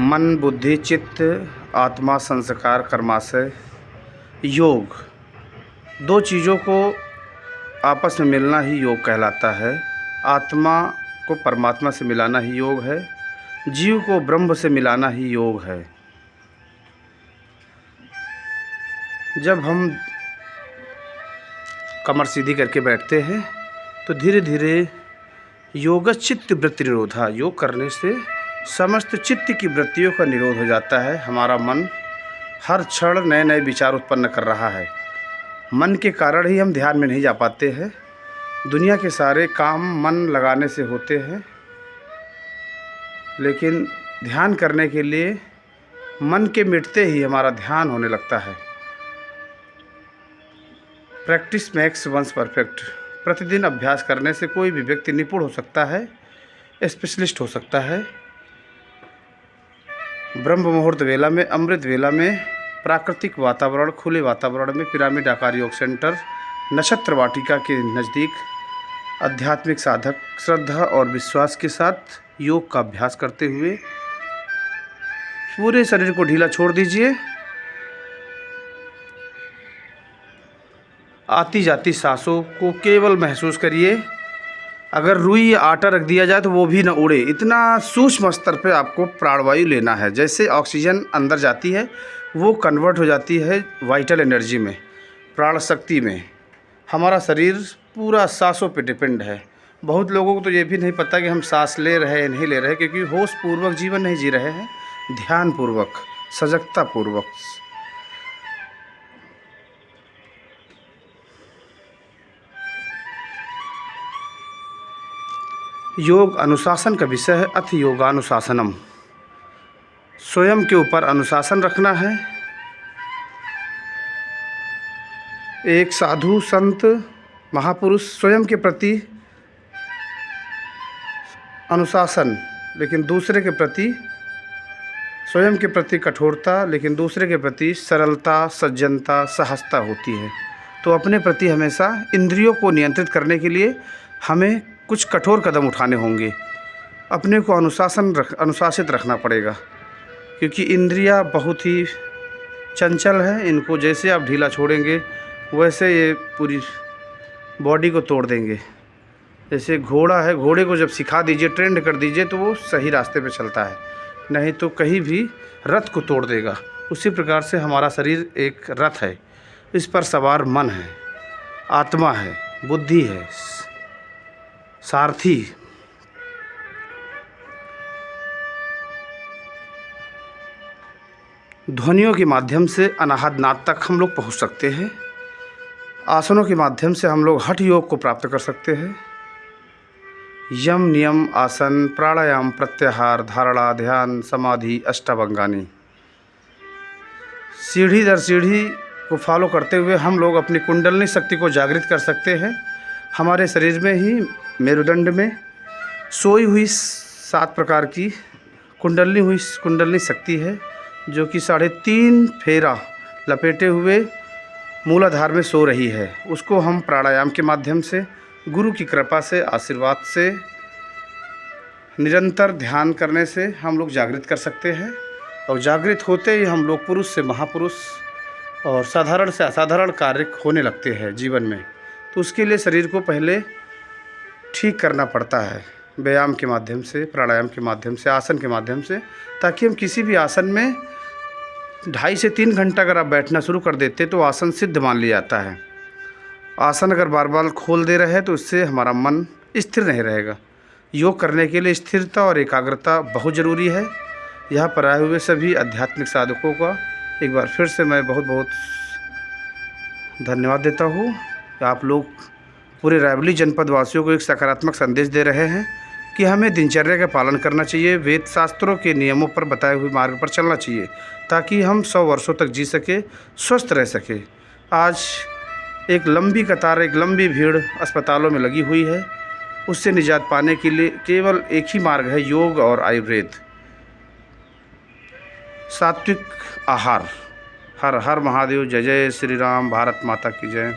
मन, बुद्धि, चित्त, आत्मा, संस्कार, कर्माशय, योग, दो चीज़ों को आपस में मिलना ही योग कहलाता है। आत्मा को परमात्मा से मिलाना ही योग है, जीव को ब्रह्म से मिलाना ही योग है। जब हम कमर सीधी करके बैठते हैं तो धीरे धीरे योगचित्त वृत्ति निरोधा, योग करने से समस्त चित्त की वृत्तियों का निरोध हो जाता है। हमारा मन हर क्षण नए नए विचार उत्पन्न कर रहा है। मन के कारण ही हम ध्यान में नहीं जा पाते हैं। दुनिया के सारे काम मन लगाने से होते हैं, लेकिन ध्यान करने के लिए मन के मिटते ही हमारा ध्यान होने लगता है। Practice makes once perfect. प्रतिदिन अभ्यास करने से कोई भी व्यक्ति निपुण हो सकता है, स्पेशलिस्ट हो सकता है। ब्रह्म मुहूर्त वेला में, अमृत वेला में, प्राकृतिक वातावरण, खुले वातावरण में, पिरामिड आकार योग सेंटर, नक्षत्र वाटिका के नज़दीक आध्यात्मिक साधक श्रद्धा और विश्वास के साथ योग का अभ्यास करते हुए पूरे शरीर को ढीला छोड़ दीजिए। आती जाती सांसों को केवल महसूस करिए। अगर रुई या आटा रख दिया जाए तो वो भी न उड़े, इतना सूक्ष्म स्तर पे आपको प्राणवायु लेना है। जैसे ऑक्सीजन अंदर जाती है वो कन्वर्ट हो जाती है वाइटल एनर्जी में, प्राण शक्ति में। हमारा शरीर पूरा सांसों पे डिपेंड है। बहुत लोगों को तो ये भी नहीं पता कि हम सांस ले रहे हैं नहीं ले रहे हैं, क्योंकि होश पूर्वक जीवन नहीं जी रहे हैं, ध्यान पूर्वक, सजगता पूर्वक। योग अनुशासन का विषय है। अथ योगानुशासनम, स्वयं के ऊपर अनुशासन रखना है। एक साधु संत महापुरुष स्वयं के प्रति अनुशासन, लेकिन दूसरे के प्रति, स्वयं के प्रति कठोरता लेकिन दूसरे के प्रति सरलता, सज्जनता, सहजता होती है। तो अपने प्रति हमेशा इंद्रियों को नियंत्रित करने के लिए हमें कुछ कठोर कदम उठाने होंगे। अपने को अनुशासित रखना पड़ेगा, क्योंकि इंद्रियां बहुत ही चंचल हैं। इनको जैसे आप ढीला छोड़ेंगे वैसे ये पूरी बॉडी को तोड़ देंगे। जैसे घोड़ा है, घोड़े को जब सिखा दीजिए, ट्रेंड कर दीजिए तो वो सही रास्ते पे चलता है, नहीं तो कहीं भी रथ को तोड़ देगा। उसी प्रकार से हमारा शरीर एक रथ है, इस पर सवार मन है, आत्मा है, बुद्धि है, सारथी। ध्वनियों के माध्यम से अनाहद नाद तक हम लोग पहुंच सकते हैं। आसनों के माध्यम से हम लोग हठ योग को प्राप्त कर सकते हैं। यम, नियम, आसन, प्राणायाम, प्रत्याहार, धारणा, ध्यान, समाधि, अष्टावंगानी, सीढ़ी दर सीढ़ी को फॉलो करते हुए हम लोग अपनी कुंडलनी शक्ति को जागृत कर सकते हैं। हमारे शरीर में ही मेरुदंड में सोई हुई 7 प्रकार की कुंडलनी शक्ति है, जो कि 3.5 फेरा लपेटे हुए मूलाधार में सो रही है। उसको हम प्राणायाम के माध्यम से, गुरु की कृपा से, आशीर्वाद से, निरंतर ध्यान करने से हम लोग जागृत कर सकते हैं। और जागृत होते ही हम लोग पुरुष से महापुरुष और साधारण से असाधारण कार्य होने लगते हैं जीवन में। तो उसके लिए शरीर को पहले ठीक करना पड़ता है, व्यायाम के माध्यम से, प्राणायाम के माध्यम से, आसन के माध्यम से, ताकि हम किसी भी आसन में 2.5 से 3 घंटा अगर आप बैठना शुरू कर देते तो आसन सिद्ध मान लिया जाता है। आसन अगर बार बार खोल दे रहे हैं तो इससे हमारा मन स्थिर नहीं रहेगा। योग करने के लिए स्थिरता और एकाग्रता बहुत ज़रूरी है। यहाँ पर आए हुए सभी आध्यात्मिक साधकों का एक बार फिर से मैं बहुत बहुत धन्यवाद देता हूँ। आप लोग पूरे रायबरेली जनपद वासियों को एक सकारात्मक संदेश दे रहे हैं कि हमें दिनचर्या का पालन करना चाहिए, वेद शास्त्रों के नियमों पर बताए हुए मार्ग पर चलना चाहिए, ताकि हम 100 वर्षों तक जी सके, स्वस्थ रह सके। आज एक लंबी कतार, एक लंबी भीड़ अस्पतालों में लगी हुई है। उससे निजात पाने के लिए केवल एक ही मार्ग है, योग और आयुर्वेद, सात्विक आहार। हर हर महादेव। जय जय श्री राम। भारत माता की जय।